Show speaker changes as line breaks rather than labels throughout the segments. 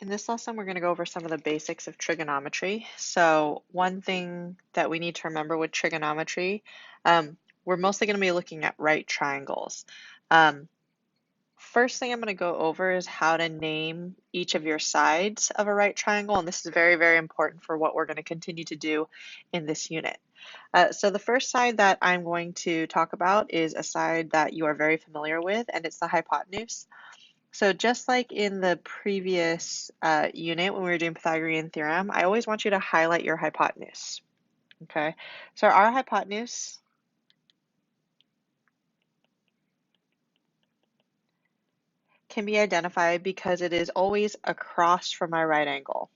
In this lesson, we're going to go over some of the basics of trigonometry. So one thing that we need to remember with trigonometry, we're mostly going to be looking at right triangles. First thing I'm going to go over is how to name each of your sides of a right triangle, and this is very, very important for what we're going to continue to do in this unit. So the first side that I'm going to talk about is a side that you are very familiar with, and it's the hypotenuse. So just like in the previous unit when we were doing Pythagorean theorem, I always want you to highlight your hypotenuse. Okay, so our hypotenuse can be identified because it is always across from my right angle.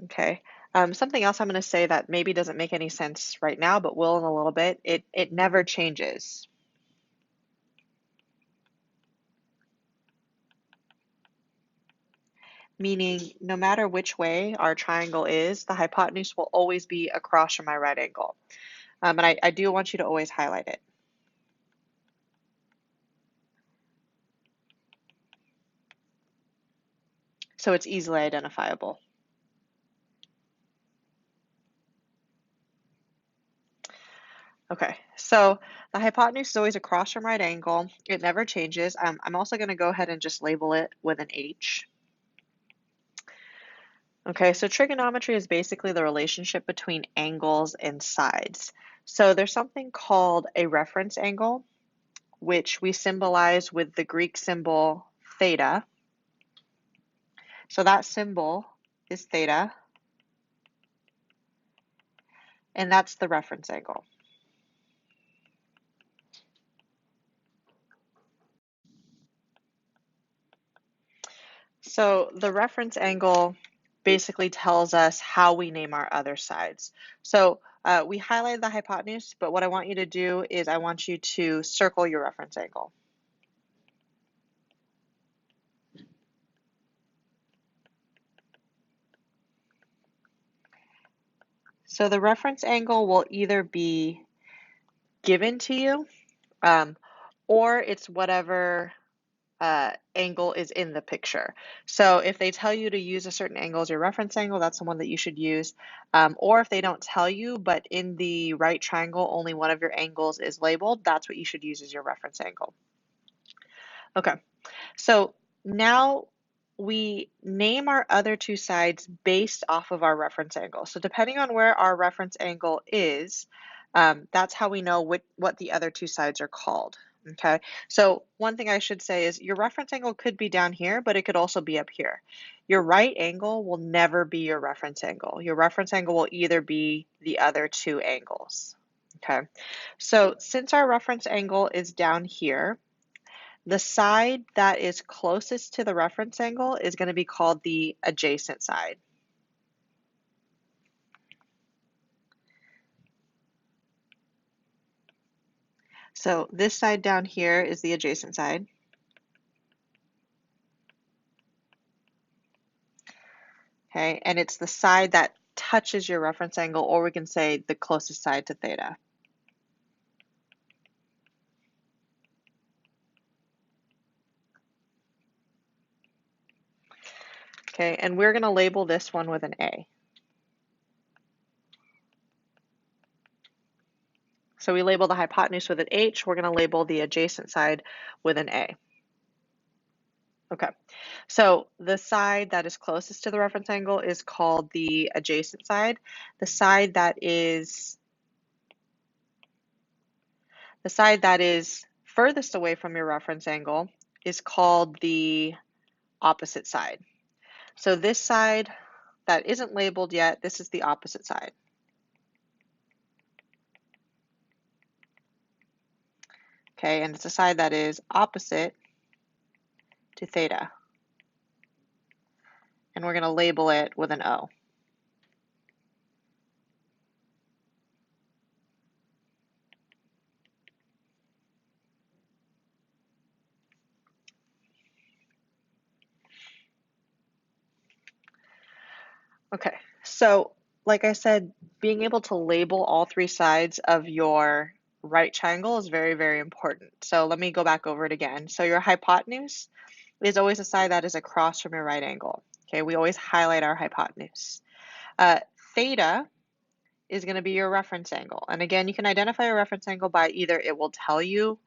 Okay, something else I'm going to say that maybe doesn't make any sense right now, but will in a little bit, it never changes. Meaning no matter which way our triangle is, the hypotenuse will always be across from my right angle. And I do want you to always highlight it. So it's easily identifiable. Okay, so the hypotenuse is always across from right angle. It never changes. I'm also going to go ahead and just label it with an H. Okay, so trigonometry is basically the relationship between angles and sides. So there's something called a reference angle, which we symbolize with the Greek symbol theta. So that symbol is theta, and that's the reference angle. So the reference angle basically tells us how we name our other sides. So we highlighted the hypotenuse, but what I want you to do is I want you to circle your reference angle. So the reference angle will either be given to you, or it's whatever angle is in the picture. So if they tell you to use a certain angle as your reference angle, that's the one that you should use. Or if they don't tell you, but in the right triangle, only one of your angles is labeled, that's what you should use as your reference angle. Okay, so now we name our other two sides based off of our reference angle. So depending on where our reference angle is, that's how we know what the other two sides are called. Okay, so one thing I should say is your reference angle could be down here, but it could also be up here. Your right angle will never be your reference angle. Your reference angle will either be the other two angles. Okay, so since our reference angle is down here, the side that is closest to the reference angle is going to be called the adjacent side. So this side down here is the adjacent side. Okay, and it's the side that touches your reference angle, or we can say the closest side to theta. Okay, and we're going to label this one with an A. So we label the hypotenuse with an H, we're going to label the adjacent side with an A. Okay, so the side that is closest to the reference angle is called the adjacent side. The side that is furthest away from your reference angle is called the opposite side. So this side that isn't labeled yet, this is the opposite side. Okay, and it's a side that is opposite to theta. And we're going to label it with an O. Okay, so like I said, being able to label all three sides of your right triangle is very, very important. So let me go back over it again. So your hypotenuse is always a side that is across from your right angle. Okay, we always highlight our hypotenuse. Uh, Theta is going to be your reference angle. And again, you can identify a reference angle by either it will tell you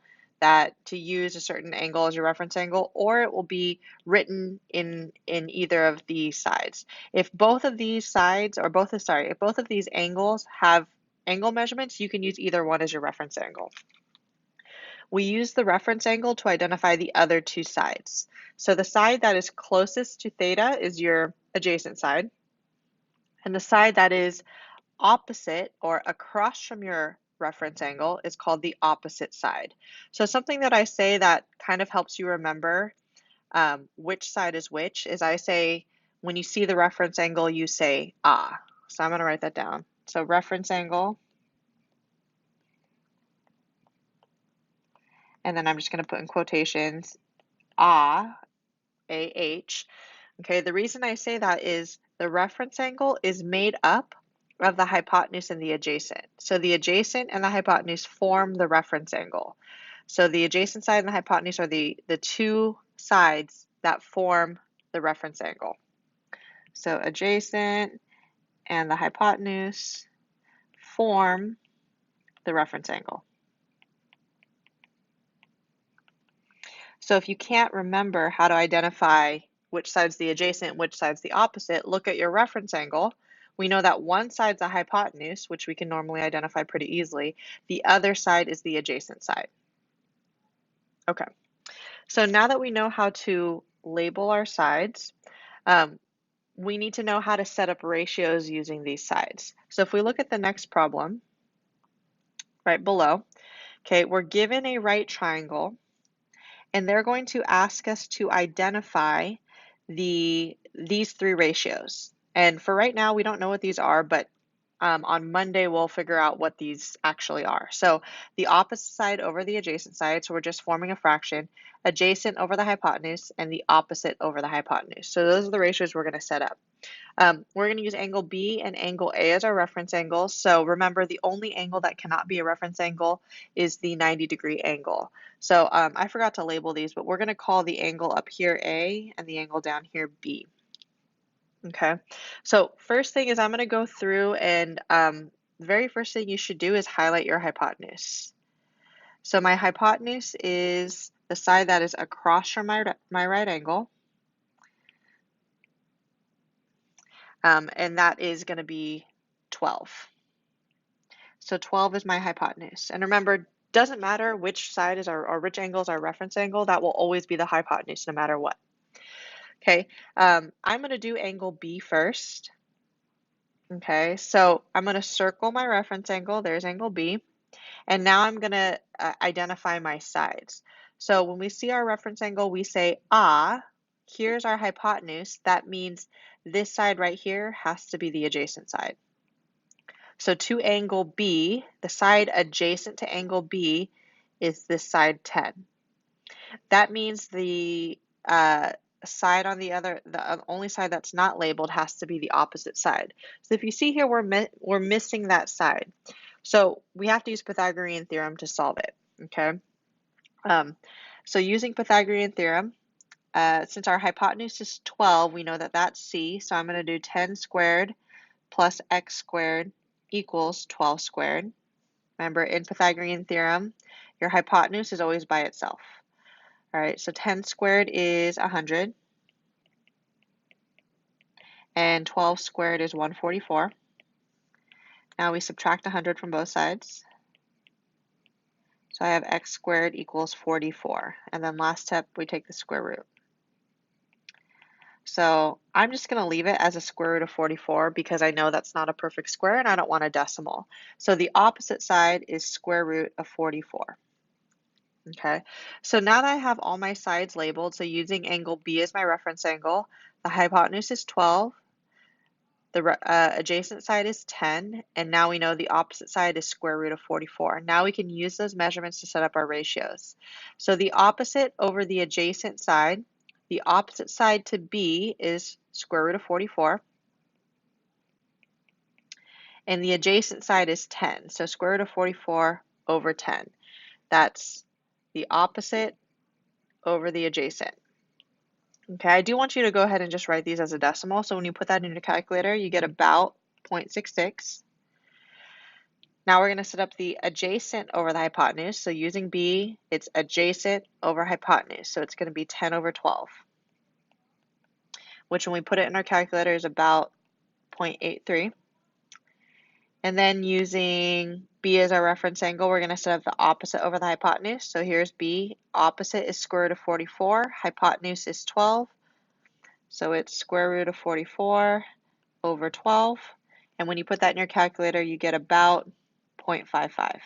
that to use a certain angle as your reference angle, or it will be written in either of these sides. If both of these sides, or both of, sorry, if both of these angles have angle measurements, you can use either one as your reference angle. We use the reference angle to identify the other two sides. So the side that is closest to theta is your adjacent side, and the side that is opposite or across from your reference angle is called the opposite side. So something that I say that kind of helps you remember which side is which is I say, when you see the reference angle, you say ah. So I'm going to write that down. So reference angle, and then I'm just going to put in quotations ah, A-H. Okay, the reason I say that is the reference angle is made up of the hypotenuse and the adjacent. So the adjacent and the hypotenuse form the reference angle. So the adjacent side and the hypotenuse are the two sides that form the reference angle. So adjacent and the hypotenuse form the reference angle. So if you can't remember how to identify which side's the adjacent, which side's the opposite, look at your reference angle. We know that one side's the hypotenuse, which we can normally identify pretty easily. The other side is the adjacent side. Okay, so now that we know how to label our sides, we need to know how to set up ratios using these sides. So if we look at the next problem right below, okay, we're given a right triangle, and they're going to ask us to identify these three ratios. And for right now, we don't know what these are, but on Monday, we'll figure out what these actually are. So the opposite side over the adjacent side, so we're just forming a fraction, adjacent over the hypotenuse, and the opposite over the hypotenuse. So those are the ratios we're going to set up. We're going to use angle B and angle A as our reference angles. So remember, the only angle that cannot be a reference angle is the 90-degree angle. So I forgot to label these, but we're going to call the angle up here A and the angle down here B. Okay, so first thing is I'm going to go through, and the very first thing you should do is highlight your hypotenuse. So my hypotenuse is the side that is across from my right angle. And that is going to be 12. So 12 is my hypotenuse. And remember, doesn't matter which side is or which angle is our reference angle, that will always be the hypotenuse no matter what. Okay, I'm going to do angle B first. Okay, so I'm going to circle my reference angle. There's angle B. And now I'm going to identify my sides. So when we see our reference angle, we say, ah, here's our hypotenuse. That means this side right here has to be the adjacent side. So to angle B, the side adjacent to angle B is this side 10. That means the side on the only side that's not labeled has to be the opposite side. So if you see here, we're missing that side. So we have to use Pythagorean theorem to solve it, okay? So using Pythagorean theorem, since our hypotenuse is 12, we know that that's C, so I'm going to do 10 squared plus x squared equals 12 squared. Remember, in Pythagorean theorem, your hypotenuse is always by itself. All right, so 10 squared is 100, and 12 squared is 144. Now we subtract 100 from both sides. So I have x squared equals 44. And then last step, we take the square root. So I'm just going to leave it as a square root of 44 because I know that's not a perfect square and I don't want a decimal. So the opposite side is square root of 44. Okay, so now that I have all my sides labeled, so using angle B as my reference angle, the hypotenuse is 12, the adjacent side is 10, and now we know the opposite side is square root of 44. Now we can use those measurements to set up our ratios. So the opposite over the adjacent side, the opposite side to B is square root of 44. and the adjacent side is 10. So square root of 44 over 10. That's the opposite over the adjacent. Okay, I do want you to go ahead and just write these as a decimal. So when you put that in your calculator, you get about 0.66. Now we're going to set up the adjacent over the hypotenuse. So using b, it's adjacent over hypotenuse. So it's going to be 10 over 12, which when we put it in our calculator is about 0.83. And then using b as our reference angle, we're going to set up the opposite over the hypotenuse. So here's b, opposite is square root of 44, hypotenuse is 12. So it's square root of 44 over 12. And when you put that in your calculator, you get about 0.55.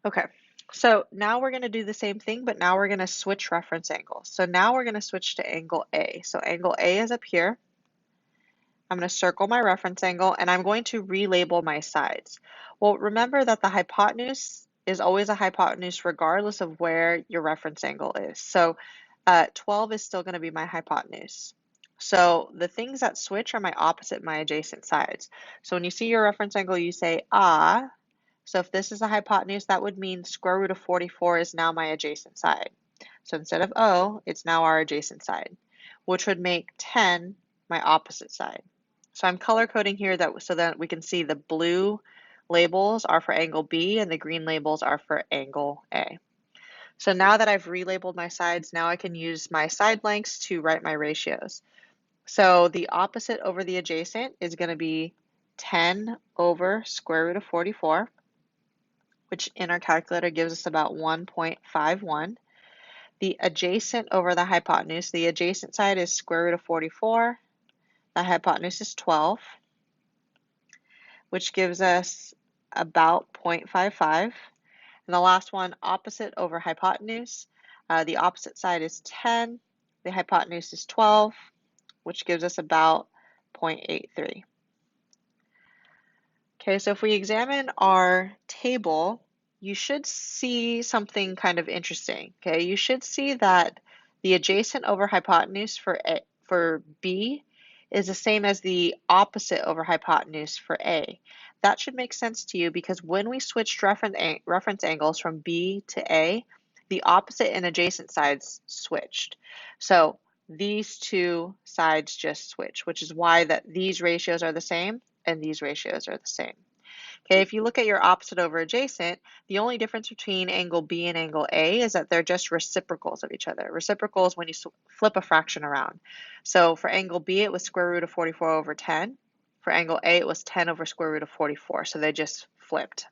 Okay, so now we're going to do the same thing, but now we're going to switch reference angles. So now we're going to switch to angle A. So angle A is up here. I'm going to circle my reference angle, and I'm going to relabel my sides. Well, remember that the hypotenuse is always a hypotenuse regardless of where your reference angle is. So 12 is still going to be my hypotenuse. So the things that switch are my opposite and my adjacent sides. So when you see your reference angle, you say, ah. So if this is a hypotenuse, that would mean square root of 44 is now my adjacent side. So instead of O, it's now our adjacent side, which would make 10 my opposite side. So I'm color coding here so that we can see the blue labels are for angle B and the green labels are for angle A. So now that I've relabeled my sides, now I can use my side lengths to write my ratios. So the opposite over the adjacent is going to be 10 over square root of 44, which in our calculator gives us about 1.51. The adjacent over the hypotenuse, the adjacent side is square root of 44. The hypotenuse is 12, which gives us about 0.55. And the last one, opposite over hypotenuse. The opposite side is 10. The hypotenuse is 12, which gives us about 0.83. Okay, so if we examine our table, you should see something kind of interesting. Okay, you should see that the adjacent over hypotenuse for B is the same as the opposite over hypotenuse for A. That should make sense to you because when we switched reference angles from B to A, the opposite and adjacent sides switched. So these two sides just switch, which is why these ratios are the same and these ratios are the same. Okay, if you look at your opposite over adjacent, the only difference between angle B and angle A is that they're just reciprocals of each other. Reciprocals when you flip a fraction around. So for angle B, it was square root of 44 over 10. For angle A, it was 10 over square root of 44. So they just flipped.